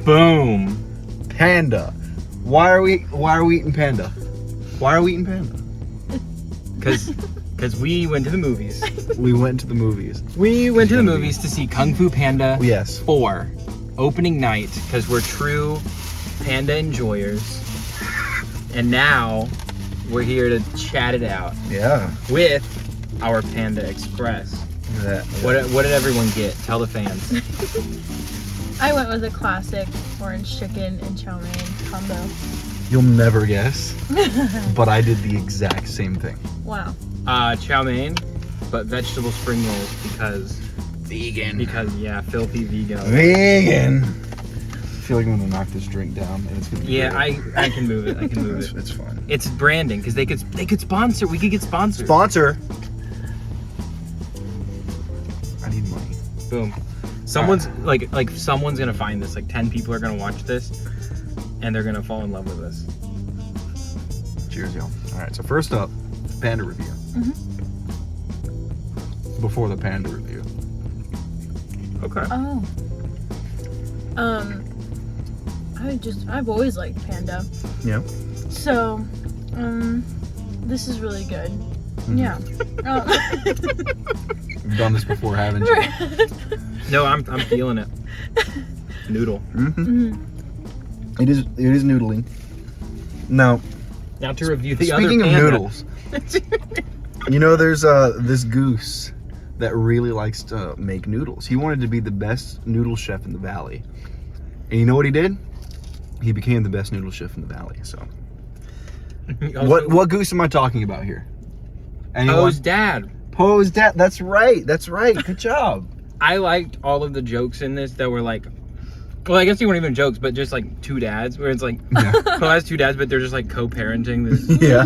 Boom. Panda. Why are we eating Panda? Why are we eating Panda? Because we went to the movies. We went to the movies. We went to the movies to see Kung Fu Panda Yes. 4 opening night because we're true Panda enjoyers. And now we're here to chat it out Yeah. with our Panda Express. That. What did everyone get? Tell the fans. I went with a classic orange chicken and chow mein combo. You'll never guess, but I did the exact same thing. Wow. Chow mein, but vegetable spring rolls because Vegan. yeah, filthy vegan. Vegan. I feel like I'm gonna knock this drink down, and it's gonna be Yeah, great. I can move it. I can move it. It's fine. It's branding because they could sponsor. We could get sponsored. Sponsor. I need money. Boom. Someone's like someone's gonna find this. Like 10 people are gonna watch this, and they're gonna fall in love with us. Cheers, y'all. All right. So first up, Panda review. Before the Panda review. Okay. Oh. I've always liked Panda. Yeah. So, this is really good. Yeah. You've done this before, haven't you? No, I'm feeling it. Noodle. It is noodling. Now, Now to review the speaking other of Panda. noodles, you know, there's this goose that really likes to make noodles. He wanted to be the best noodle chef in the valley, and you know what he did? He became the best noodle chef in the valley. So, what goose am I talking about here? Anyone? Poe's dad. Poe's dad. That's right. Good job. I liked all of the jokes in this that were like, well, I guess they weren't even jokes, but just like two dads, where it's like, Yeah. Poe has two dads, but they're just like co-parenting this, Yeah.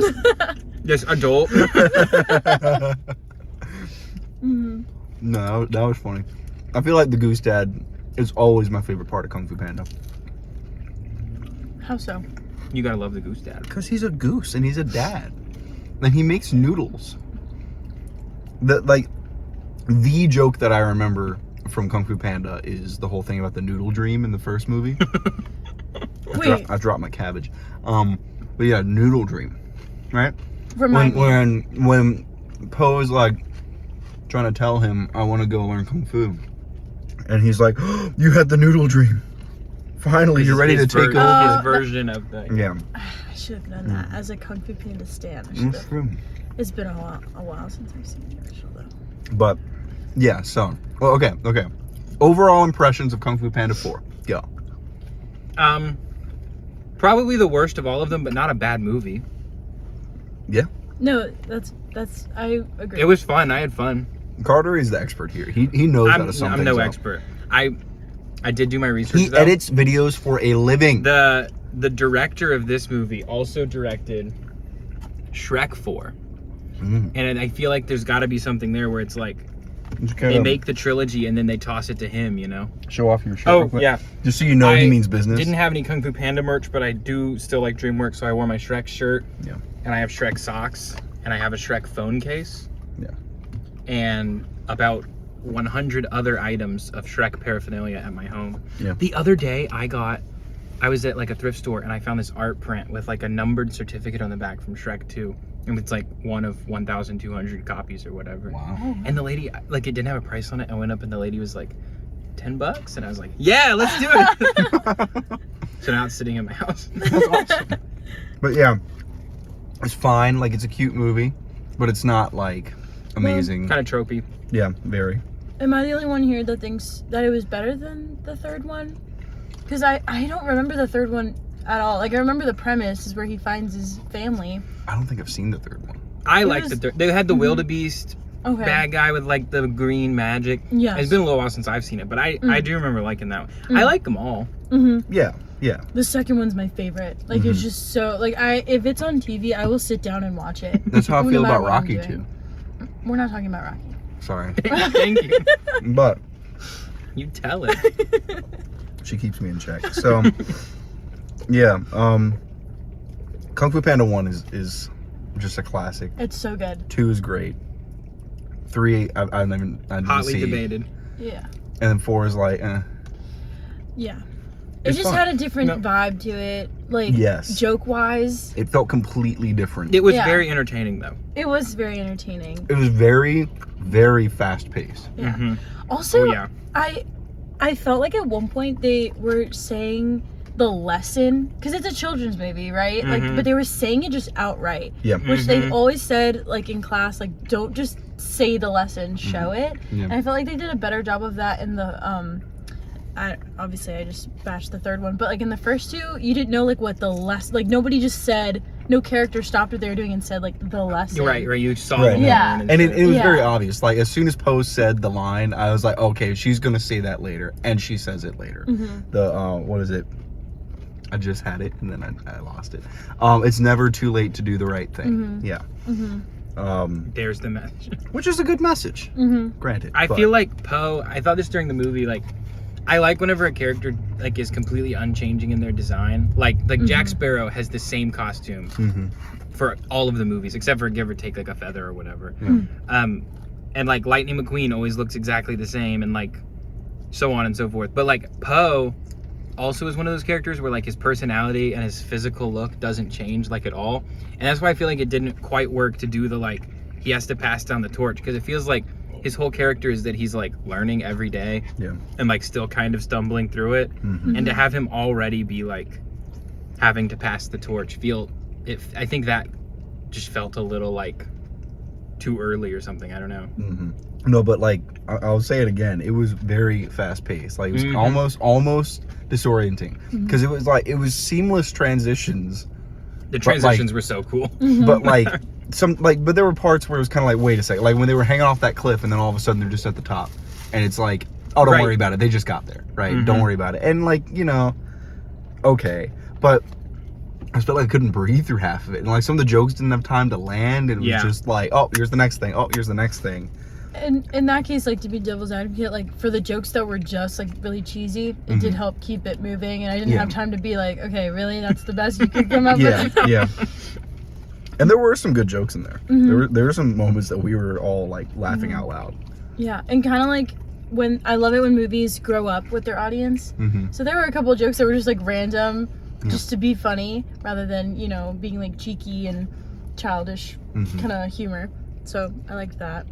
this adult. No, that was funny. I feel like the goose dad is always my favorite part of Kung Fu Panda. How so? You gotta love the goose dad. Because he's a goose and he's a dad. And he makes noodles. The joke that I remember from Kung Fu Panda is the whole thing about the noodle dream in the first movie. Wait. I dropped my cabbage. But yeah, noodle dream. Right? Remind me. When Poe is like trying to tell him, I want to go learn Kung Fu. And he's like, oh, you had the noodle dream. Finally, you're ready to take over. His version of the... Yeah. I should have done that as a Kung Fu Panda stan. That's true. It's been a while since I've seen the original though. But yeah, so okay. Overall impressions of Kung Fu Panda 4. Go. Probably the worst of all of them, but not a bad movie. Yeah. No, that's I agree. It was fun. I had fun. Carter is the expert here. He knows how to sum I'm things no up. expert. I did do my research. He though. edits videos for a living. The director of this movie also directed Shrek 4. And I feel like there's got to be something there where it's like they make the trilogy and then they toss it to him, you know? Show off your shirt. Oh, real quick. yeah. Just so you know, he means business. Didn't have any Kung Fu Panda merch, but I do still like DreamWorks, so I wore my Shrek shirt. Yeah. And I have Shrek socks. And I have a Shrek phone case. Yeah. And about 100 other items of Shrek paraphernalia at my home. Yeah. The other day I was at like a thrift store and I found this art print with like a numbered certificate on the back from Shrek 2. And it's like one of 1,200 copies or whatever. Wow. And the lady, like, it didn't have a price on it. I went up and the lady was like, $10? And I was like, yeah, let's do it. So now it's sitting in my house. That's awesome. But yeah, it's fine. Like, it's a cute movie, but it's not like amazing. Kind of tropey. Yeah, very. Am I the only one here that thinks that it was better than the third one? Because I don't remember the third one at all. Like, I remember the premise is where he finds his family. I don't think I've seen the third one. I liked the third. They had the wildebeest Okay. bad guy with like the green magic. Yes. It's been a little while since I've seen it, but I do remember liking that one. I like them all. Yeah. The second one's my favorite. Like, it's just so, like, if it's on TV, I will sit down and watch it. That's how I No feel matter about what I'm Rocky doing. too. We're not talking about Rocky. Sorry. Thank you. But You tell it. she keeps me in check. So yeah, Kung Fu Panda 1 is just a classic. It's so good. 2 is great. 3 I didn't Hotly see. debated. Yeah. And then 4 is like Yeah. It just had a different vibe to it. Like, joke wise. It felt completely different. It was very entertaining, though. It was very entertaining. It was very, very fast paced. Yeah. Mm-hmm. Also, I felt like at one point they were saying the lesson, because it's a children's movie, right? Like, but they were saying it just outright. Yeah. Which they've always said, like, in class, like, don't just say the lesson, show it. Yeah. And I felt like they did a better job of that in the obviously I just bashed the third one, but like in the first two, you didn't know like what the lesson, like nobody just said, no character stopped what they were doing and said like the lesson. Right, you saw it. Yeah. And it was very obvious. Like as soon as Poe said the line, I was like, okay, she's gonna say that later, and she says it later. The what is it? I just had it and then I lost it. It's never too late to do the right thing. Yeah. There's the message. Which is a good message. Granted. I feel like Poe, I thought this during the movie, like I like whenever a character like is completely unchanging in their design. Like Jack Sparrow has the same costume for all of the movies, except for give or take like a feather or whatever. And like Lightning McQueen always looks exactly the same, and like so on and so forth. But like Poe also is one of those characters where like his personality and his physical look doesn't change like at all. And that's why I feel like it didn't quite work to do the like he has to pass down the torch, because it feels like his whole character is that he's like learning every day and like still kind of stumbling through it. And to have him already be like having to pass the torch I think that just felt a little like too early or something. I don't know. No, but like I'll say it again, it was very fast paced. Like it was almost disorienting, because it was seamless transitions. The transitions were so cool. But like but there were parts where it was kind of like, wait a second, like when they were hanging off that cliff and then all of a sudden they're just at the top and it's like, oh, don't worry about it, they just got there, right? Don't worry about it. And like, you know, okay, but I just felt like I couldn't breathe through half of it, and like some of the jokes didn't have time to land, and it was just like, oh, here's the next thing, oh, here's the next thing. And in that case, like to be devil's advocate, like for the jokes that were just like really cheesy, it did help keep it moving, and I didn't have time to be like, okay, really, that's the best you could come up with. And there were some good jokes in there. There were some moments that we were all like laughing out loud. Yeah, and kind of like when I love it when movies grow up with their audience. So there were a couple of jokes that were just like random, just to be funny, rather than, you know, being like cheeky and childish kind of humor. So I liked that.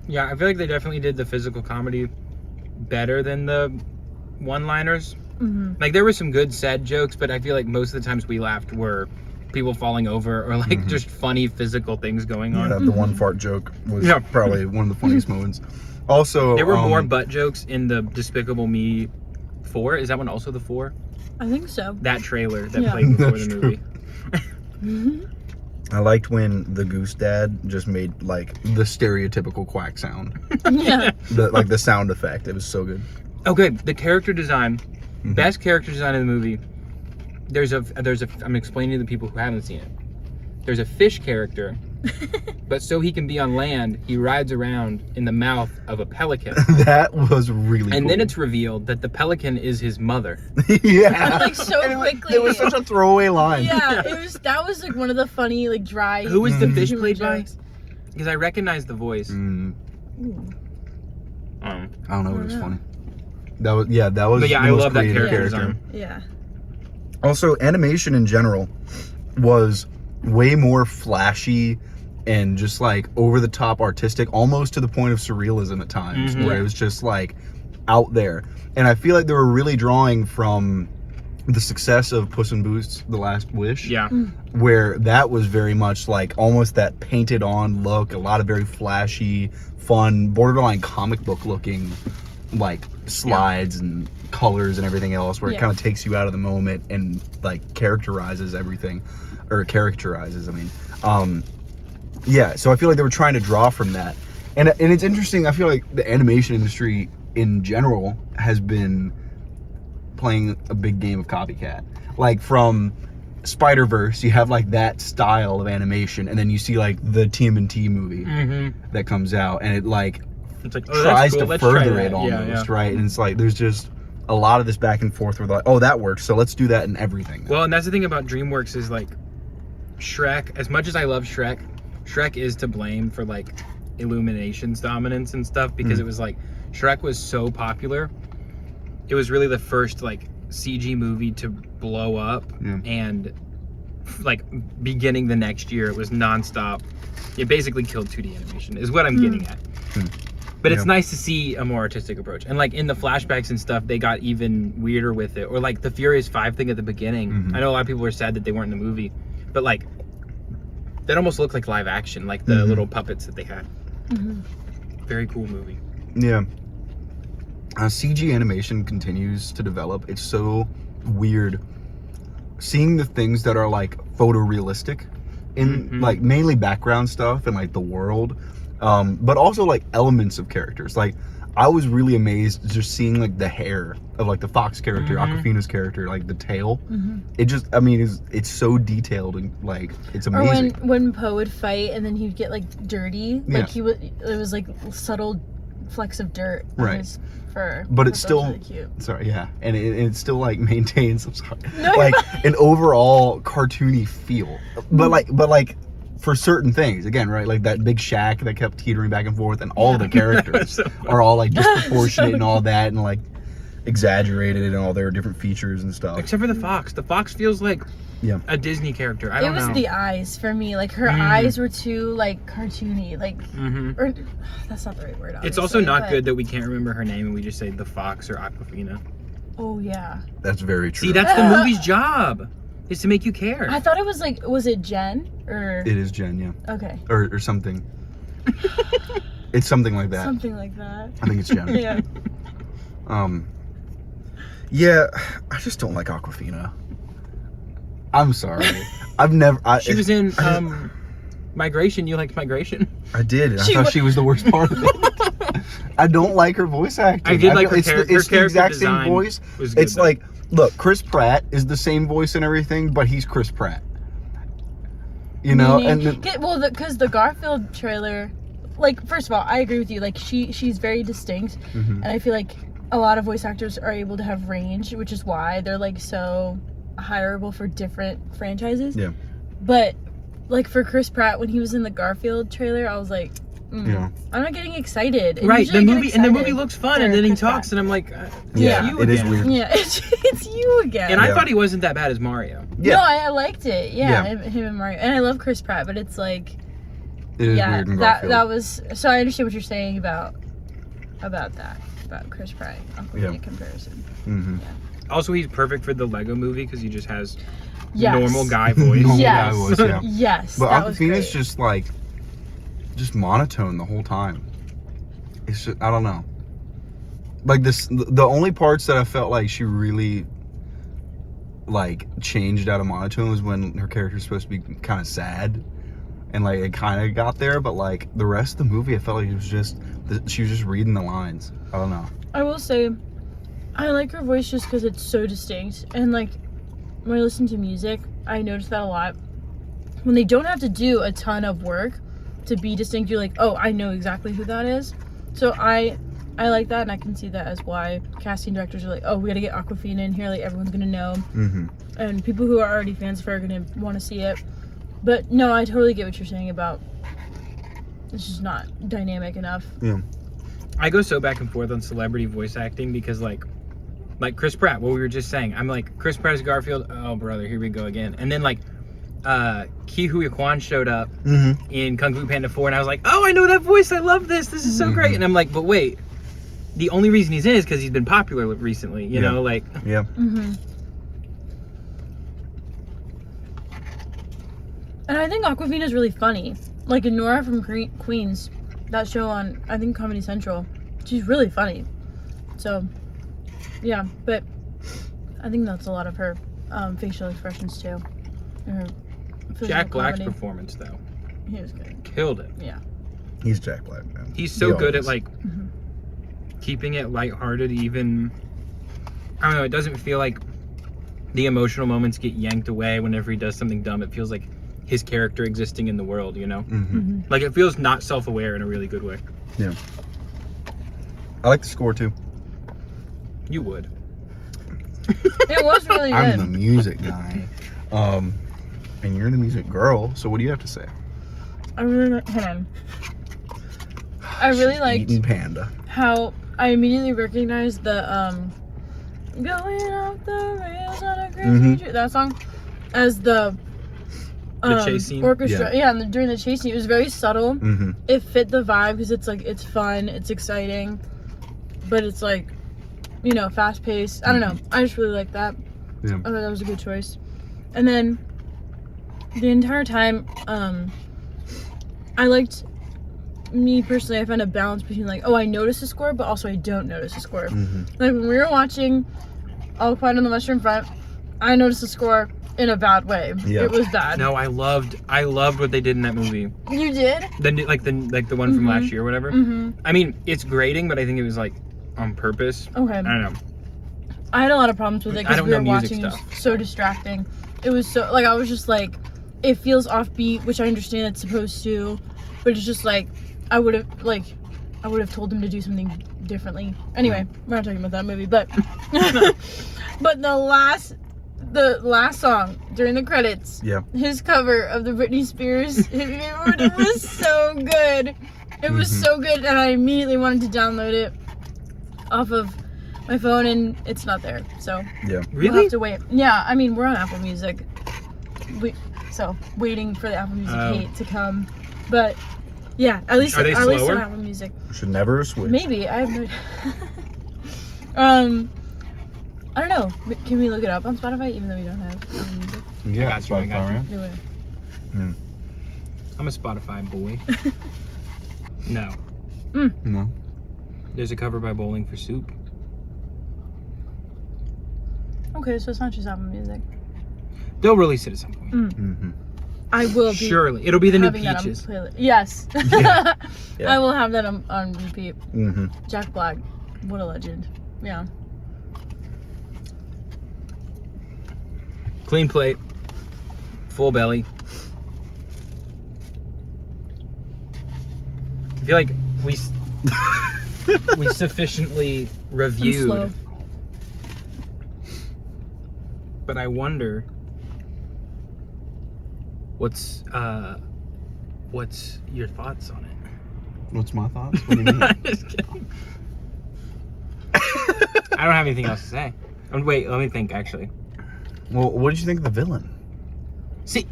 Yeah, I feel like they definitely did the physical comedy better than the one-liners. Like there were some good sad jokes, but I feel like most of the times we laughed were people falling over or like just funny physical things going on. The one fart joke was probably one of the funniest moments. Also, there were more butt jokes in the Despicable Me 4. Is that one also the 4? I think so. That trailer that played before the movie. I liked when the Goose Dad just made like the stereotypical quack sound. The sound effect. It was so good. Okay, the character design, best character design in the movie. There's a I'm explaining to the people who haven't seen it. There's a fish character, but so he can be on land, he rides around in the mouth of a pelican. That was really And cool. then it's revealed that the pelican is his mother. Like so quickly. It was such a throwaway line. Yeah, that was like one of the funny like dry. Who was the fish played by? Because I recognize the voice. I don't know, but it was funny. That was But yeah, I love that character design. Yeah. Also, animation in general was way more flashy and just like over the top artistic, almost to the point of surrealism at times, where it was just like out there. And I feel like they were really drawing from the success of Puss in Boots: The Last Wish, where that was very much like almost that painted on look, a lot of very flashy, fun, borderline comic book looking like slides and colors and everything else, where it kind of takes you out of the moment and like characterizes everything, or characterizes, I mean. So I feel like they were trying to draw from that. And it's interesting, I feel like the animation industry in general has been playing a big game of copycat. Like from Spider-Verse, you have like that style of animation, and then you see like the TMNT movie that comes out, and it's like tries to further it almost, right? And it's like there's just a lot of this back and forth where they're like, oh, that works, so let's do that in everything now. Well, and that's the thing about DreamWorks is like Shrek, as much as I love Shrek is to blame for like Illumination's dominance and stuff, because it was like Shrek was so popular it was really the first like CG movie to blow up, and like beginning the next year it was nonstop. It basically killed 2D animation is what I'm getting at. But it's nice to see a more artistic approach, and like in the flashbacks and stuff they got even weirder with it, or like the Furious 5 thing at the beginning. I know a lot of people were sad that they weren't in the movie, but like that almost looked like live action, like the little puppets that they had. Very cool movie. Yeah. CG animation continues to develop. It's so weird seeing the things that are like photorealistic in like mainly background stuff and like the world, but also like elements of characters. Like I was really amazed just seeing like the hair of like the Fox character, Awkwafina's character, like the tail. It just, I mean, it's so detailed and like it's amazing. Or when Poe would fight and then he'd get like dirty, like it was like subtle flecks of dirt on his fur. But it's still really cute. Sorry, yeah, and it still like maintains like an overall cartoony feel. But like for certain things, again, right? Like that big shack that kept teetering back and forth, and all the characters are all like disproportionate and all that, and like exaggerated and all their different features and stuff. Except for the Fox. The Fox feels like a Disney character. I don't know. It was the eyes for me. Like her eyes were too like cartoony. Like, or that's not the right word. It's also not good that we can't remember her name and we just say the Fox or Awkwafina. Oh yeah. That's very true. See, that's the movie's job. Is to make you care. I thought it was like, was it Jen or? It is Jen, yeah. Okay. Or something. It's something like that. Something like that. I think it's Jen. Yeah. Yeah, I just don't like Awkwafina. I'm sorry. She was in Migration. You liked Migration? I did. I thought she was the worst part of it. I don't like her voice acting. I did like her it's the exact same voice. Was good, it's though. Like, look, Chris Pratt is the same voice and everything, but he's Chris Pratt. You know, because the Garfield trailer, like, first of all, I agree with you. Like, she's very distinct, and I feel like a lot of voice actors are able to have range, which is why they're like so hireable for different franchises. Yeah. But like for Chris Pratt, when he was in the Garfield trailer, I was like, I'm not getting excited. And right. The movie looks fun, and then he talks, and I'm like, it is weird. Yeah, it's you again. And I thought he wasn't that bad as Mario. Yeah. No, I liked it. Yeah, him and Mario, and I love Chris Pratt, but it's like, it is weird in Garfield. that was. So I understand what you're saying about Chris Pratt comparison. Also, he's perfect for the Lego movie because he just has normal guy voice. Guy voice, yeah. Yes. But Awkwafina's just monotone the whole time. It's just, I don't know. Like the only parts that I felt like she really like changed out of monotone was when her character's supposed to be kind of sad, and like it kind of got there, but like the rest of the movie, I felt like she was just reading the lines. I don't know. I will say, I like her voice just because it's so distinct, and like when I listen to music, I notice that a lot. When they don't have to do a ton of work to be distinct, you're like, oh, I know exactly who that is. So I like that, and I can see that as why casting directors are like, oh, we gotta get Awkwafina in here, like everyone's gonna know, and people who are already fans of her are gonna want to see it. But no, I totally get what you're saying about it's just not dynamic enough. Yeah. I go so back and forth on celebrity voice acting because like Chris Pratt, what we were just saying, I'm like, Chris Pratt is Garfield, oh brother, here we go again. And then like Ke Huy Quan showed up in Kung Fu Panda 4, and I was like, oh, I know that voice, I love this is so great. And I'm like, but wait, the only reason he's in is because he's been popular recently, you know, like. Yeah. And I think Awkwafina's really funny. Like in Nora from Queens, that show on, I think, Comedy Central, she's really funny. So, yeah, but I think that's a lot of her facial expressions too. Jack Black's performance, though. He was good. Killed it. Yeah. He's Jack Black, man. He's so good at like keeping it lighthearted, even. I don't know. It doesn't feel like the emotional moments get yanked away whenever he does something dumb. It feels like his character existing in the world, you know? Like it feels not self-aware in a really good way. Yeah. I like the score too. You would. It was really good. I'm the music guy. And you're the music girl, so what do you have to say? I really liked Eating Panda. how I immediately recognized the Going off the rails on a crazy trip. That song, as the chase scene, orchestra, and during the chase scene, it was very subtle. It fit the vibe because it's like it's fun, it's exciting, but it's like, you know, fast paced. I don't know. I just really like that. I thought that was a good choice. And then the entire time, I liked. Me personally, I found a balance between like, oh, I notice the score, but also I don't notice the score. Like when we were watching All Quiet on the Western Front, I noticed the score in a bad way. It was bad. No, I loved what they did in that movie. You did? The one from last year or whatever. I mean, it's grating, but I think it was like on purpose. Okay. I don't know. I had a lot of problems with it because we were watching. It was so distracting. It was so like I was just like, it feels offbeat, which I understand it's supposed to, but it's just like. I would have told him to do something differently. Anyway, we're not talking about that movie, but but the last song during the credits, his cover of the Britney Spears "Hit Me Forward," it was so good. It was so good, and I immediately wanted to download it off of my phone, and it's not there. So really, we'll have to wait. Yeah, I mean we're on Apple Music, so waiting for the Apple Music hate to come, but. Yeah, at least on Apple Music. Should never switch. Maybe I have no. I don't know. Can we look it up on Spotify, even though we don't have Apple Music? Yeah, I got you. No way. I'm a Spotify boy. No. No. There's a cover by Bowling for Soup. Okay, so it's not just Apple Music. They'll release it at some point. I will be. Surely. It'll be the new Peaches. Yes. I will have that on repeat. Jack Black. What a legend. Yeah. Clean plate. Full belly. I feel like we sufficiently reviewed. But I wonder... What's your thoughts on it? What's my thoughts? What do you mean? I'm just kidding. I don't have anything else to say. Wait, let me think, actually. Well, what did you think of the villain? See,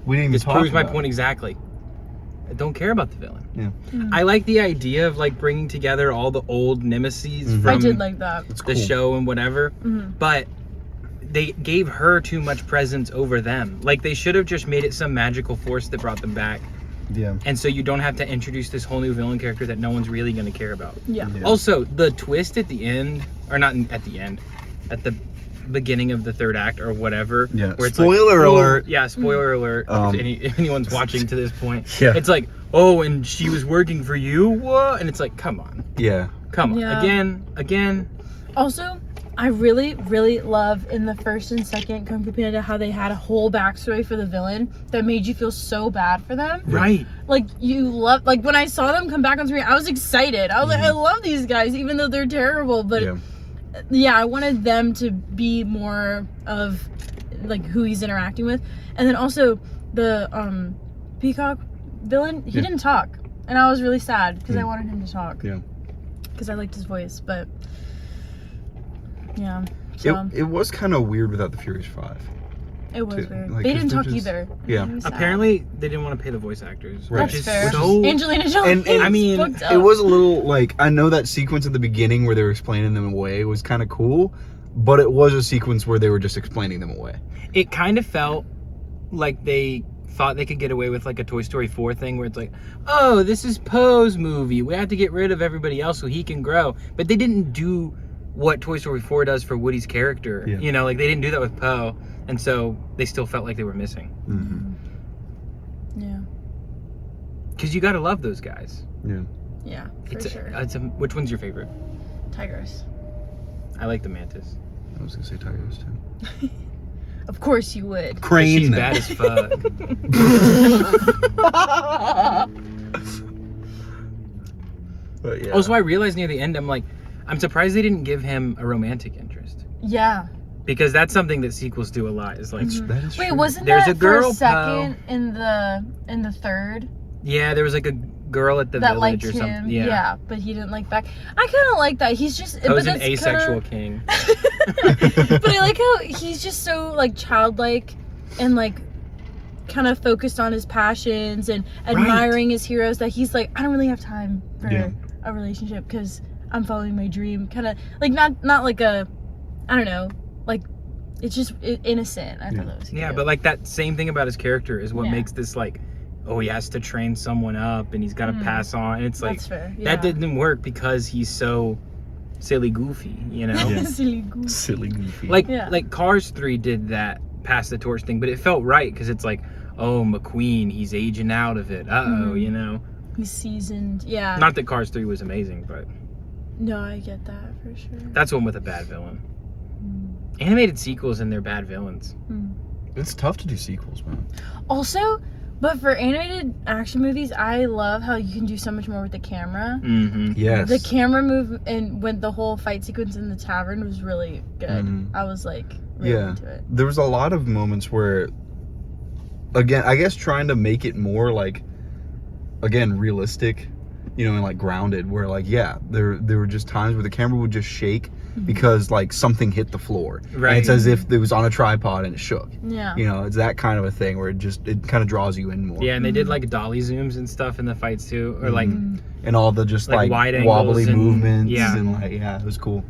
we didn't even this talk proves my about point exactly. I don't care about the villain. Yeah. I like the idea of like bringing together all the old nemesis from I did like that. the show and whatever, but they gave her too much presence over them. Like, they should have just made it some magical force that brought them back. Yeah. And so you don't have to introduce this whole new villain character that no one's really going to care about. Yeah. Also, the twist at the end, or not at the end, at the beginning of the third act or whatever. Yeah. Where it's spoiler alert. Yeah, spoiler alert. If anyone's watching to this point. Yeah. It's like, oh, and she was working for you? What? And it's like, come on. Yeah. Come on. Yeah. Again. Also, I really, really love in the first and second Kung Fu Panda how they had a whole backstory for the villain that made you feel so bad for them. Right. Like, when I saw them come back on screen, I was excited. I was like, I love these guys, even though they're terrible. But yeah, I wanted them to be more of like who he's interacting with. And then also the Peacock villain, he didn't talk. And I was really sad because I wanted him to talk. Yeah. Because I liked his voice, but yeah. So. It was kind of weird without the Furious 5. It was weird. Like, they didn't talk either. Yeah. Apparently, they didn't want to pay the voice actors. Right. That's fair. So... Angelina Jolie. And I mean, it was a little like, I know that sequence at the beginning where they were explaining them away was kind of cool, but it was a sequence where they were just explaining them away. It kind of felt like they thought they could get away with like a Toy Story 4 thing where it's like, oh, this is Poe's movie. We have to get rid of everybody else so he can grow. But they didn't do what Toy Story 4 does for Woody's character. Yeah. You know, like they didn't do that with Poe. And so they still felt like they were missing. Mm-hmm. Yeah. Because you got to love those guys. Yeah. Yeah, for sure. Which one's your favorite? Tigers. I like the Mantis. I was going to say Tigers too. Of course you would. Crane. She's bad as fuck. But yeah. Also, I realized near the end, I'm surprised they didn't give him a romantic interest. Yeah. Because that's something that sequels do a lot. Is like, that is wait, true. wasn't There's that a girl, for a second in the third? Yeah, there was like a girl at the that village liked or something. him. Yeah. Yeah, but he didn't like back. I kind of like that. He's just Poe's an asexual king. But I like how he's just so like childlike and like kind of focused on his passions and admiring his heroes that he's like, I don't really have time for a relationship because I'm following my dream. Kind of like not like a, I don't know, like it's just innocent. I thought that was cute. Yeah, but like that same thing about his character is what makes this like, oh, he has to train someone up and he's got to pass on. And it's like, that's fair. That didn't work because he's so silly goofy, you know? Yeah. Silly goofy. Silly goofy. Like Cars 3 did that pass the torch thing, but it felt right because it's like, oh, McQueen, he's aging out of it. Uh-oh, you know? He's seasoned. Yeah. Not that Cars 3 was amazing, but... No, I get that for sure. That's one with a bad villain. Animated sequels and their bad villains. It's tough to do sequels, man. Also, but for animated action movies, I love how you can do so much more with the camera. Yes. The camera move and when the whole fight sequence in the tavern was really good. I was like really into it. There was a lot of moments where, again, I guess trying to make it more like, again, realistic, you know, and like grounded, where like, there were just times where the camera would just shake because like something hit the floor. Right. And it's as if it was on a tripod and it shook. Yeah. You know, it's that kind of a thing where it kind of draws you in more. Yeah, and they did like dolly zooms and stuff in the fights too, or like and all the just like wide wobbly angles movements and like it was cool.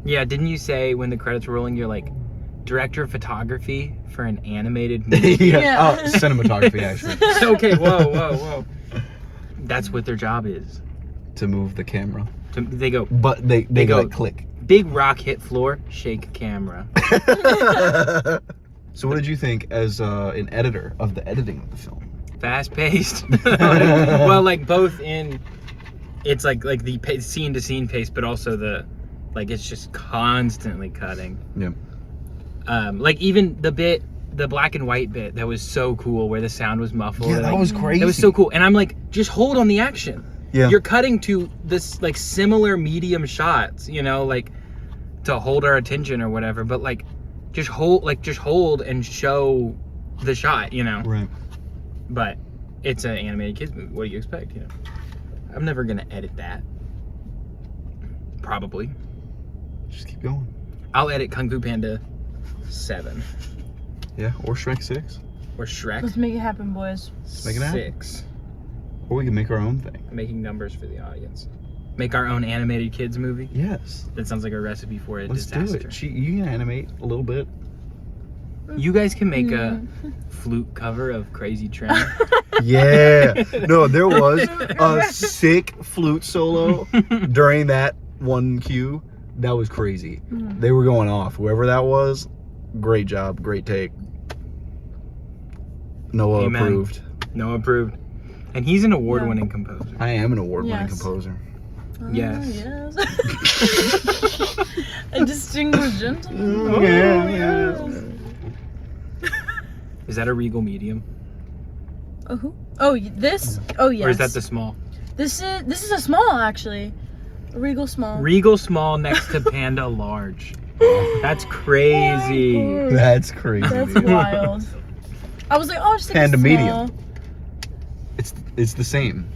Yeah, didn't you say when the credits were rolling, you're like, director of photography for an animated movie? Yeah. Oh, cinematography actually. Okay, whoa. That's what their job is. To move the camera. They go, But they go like click. Big rock hit floor, shake camera. So what did you think as an editor of the editing of the film? Fast paced. Well, like both in, it's like the scene to scene pace, but also like it's just constantly cutting. Yeah. Like even the black and white bit that was so cool where the sound was muffled. Yeah, that was crazy. That was so cool. And I'm like, just hold on the action. Yeah. You're cutting to this like similar medium shots, you know, like to hold our attention or whatever, but like just hold and show the shot, you know. Right. But it's an animated kids movie. What do you expect, you know? I'm never gonna edit that. Probably. Just keep going. I'll edit Kung Fu Panda 7. Yeah, or Shrek 6. Or Shrek Let's make it happen, boys. Make it happen. 6. Or we can make our own thing. Making numbers for the audience. Make our own animated kids movie. Yes. That sounds like a recipe for a Let's disaster. do it. You can animate a little bit. You guys can make a flute cover of Crazy Train. Yeah. No, there was a sick flute solo during that one cue. That was crazy. They were going off. Whoever that was, great job. Great take. Noah Amen. approved. Noah approved. And he's an award-winning composer. I am an award-winning composer. Yes. A distinguished gentleman. Yeah. Is that a Regal medium? Oh, oh, this? Oh, yes. Or is that the small? This is a small, actually. A Regal small. Regal small next to Panda large. That's crazy. Oh, That's crazy. that's dude. wild. I was like, oh, just Panda a small. medium. It's the same.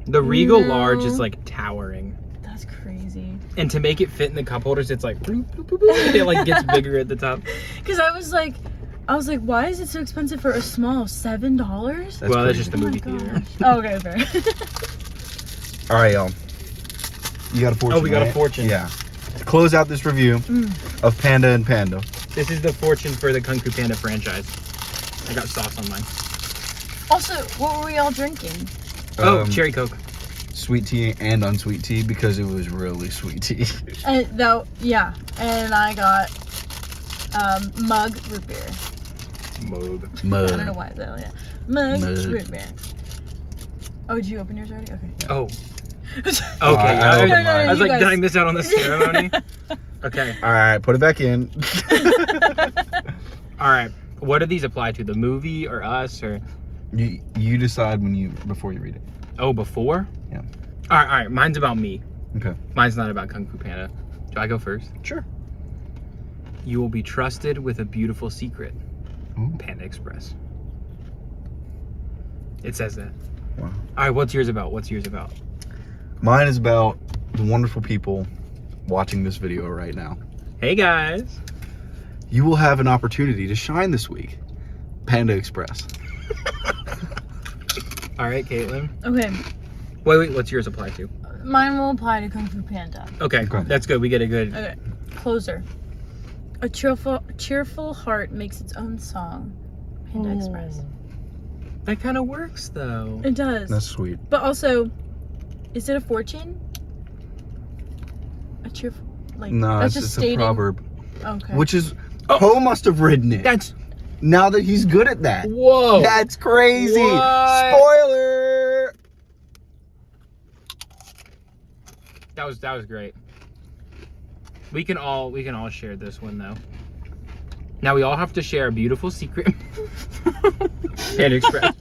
The Regal No. large is like towering. That's crazy. And to make it fit in the cup holders, it's like, bloop, bloop, bloop, bloop. It like gets bigger at the top. Because I was like, why is it so expensive for a small? $7? That's Well, that's crazy. just the movie theater. Oh, okay, fair. All right, y'all. You got a fortune. Oh, we got a right? fortune. Yeah. To close out this review of Panda and Panda. This is the fortune for the Kung Fu Panda franchise. I got sauce on mine. Also, what were we all drinking? Cherry Coke. Sweet tea and unsweet tea because it was really sweet tea. And I got mug root beer. Mug. I don't know why though. Yeah, mug Mug. root beer. Oh, did you open yours already? Okay. Oh. Okay. I opened mine. I was You like, guys- did I miss out on the ceremony? Okay. All right, put it back in. All right. What do these apply to? The movie or us or? You decide before you read it. Oh, before? Yeah. All right. Mine's about me. Okay. Mine's not about Kung Fu Panda. Do I go first? Sure. You will be trusted with a beautiful secret. Ooh. Panda Express. It says that. Wow. All right, what's yours about? Mine is about the wonderful people watching this video right now. Hey, guys. You will have an opportunity to shine this week. Panda Express. All right, Caitlin. Okay. Wait, what's yours apply to? Mine will apply to Kung Fu Panda. Okay, that's good. We get a good... Okay, closer. A cheerful heart makes its own song. Panda Express. That kind of works, though. It does. That's sweet. But also, is it a fortune? A cheerful... Like, No, that's it's just a proverb. Okay. Which is... Poe must have written it. That's... Now that he's good at that. Whoa. That's crazy. What? Spoiler. That was great. We can all share this one though. Now we all have to share a beautiful secret. Panda Express.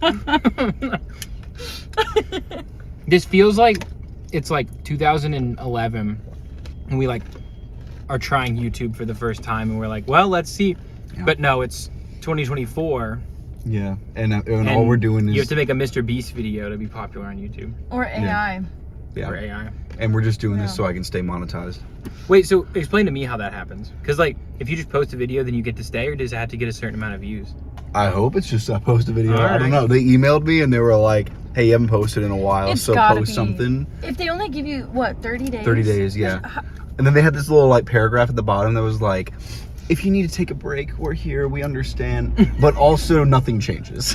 This feels like it's like 2011 and we like are trying YouTube for the first time and we're like, well, let's see. Yeah. But no, it's 2024. Yeah, and all we're doing is... You have to make a Mr. Beast video to be popular on YouTube. Or AI. Yeah. Or AI. And we're just doing this so I can stay monetized. Wait, so explain to me how that happens. Because, like, if you just post a video, then you get to stay, or does it have to get a certain amount of views? I hope it's just I post a video. All I don't know. They emailed me and they were like, hey, you haven't posted in a while, It's so gotta post be. something. If they only give you, what, 30 days? 30 days, yeah. And then they had this little, like, paragraph at the bottom that was like, if you need to take a break, we're here, we understand. But also, nothing changes.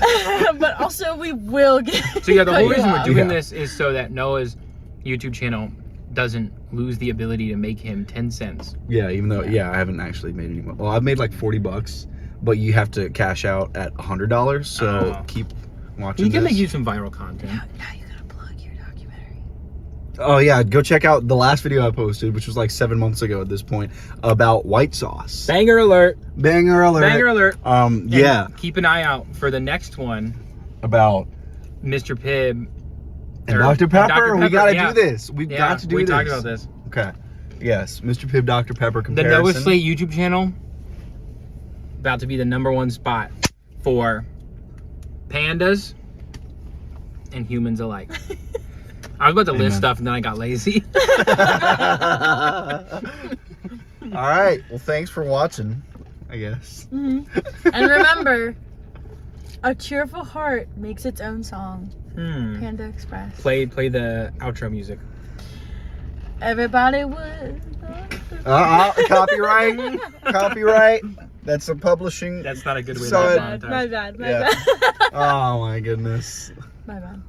But also, we will get... So, yeah, the whole reason we're doing this is so that Noah's YouTube channel doesn't lose the ability to make him 10 cents. Yeah, even though, I haven't actually made any money. Well, I've made like $40, but you have to cash out at $100, so keep watching He can make you some viral content. Now you gotta plug your documentary. Oh, yeah, go check out the last video I posted, which was like 7 months ago at this point, about white sauce. Banger alert. Banger alert. Banger alert. Yeah. Keep an eye out for the next one. About Mr. Pibb. And Dr. Pepper. We gotta do this. We've got to do this. We talked about this. Okay. Yes, Mr. Pibb, Dr. Pepper The comparison. Noah Slate YouTube channel about to be the #1 spot for pandas and humans alike. I was about to list stuff and then I got lazy. All right. Well, thanks for watching, I guess. Mm-hmm. And remember, a cheerful heart makes its own song. Panda Express. Play the outro music. Everybody would. Copyright. Copyright. That's a publishing. That's not a good way to My monetize. bad. My bad. Oh my goodness. My bad.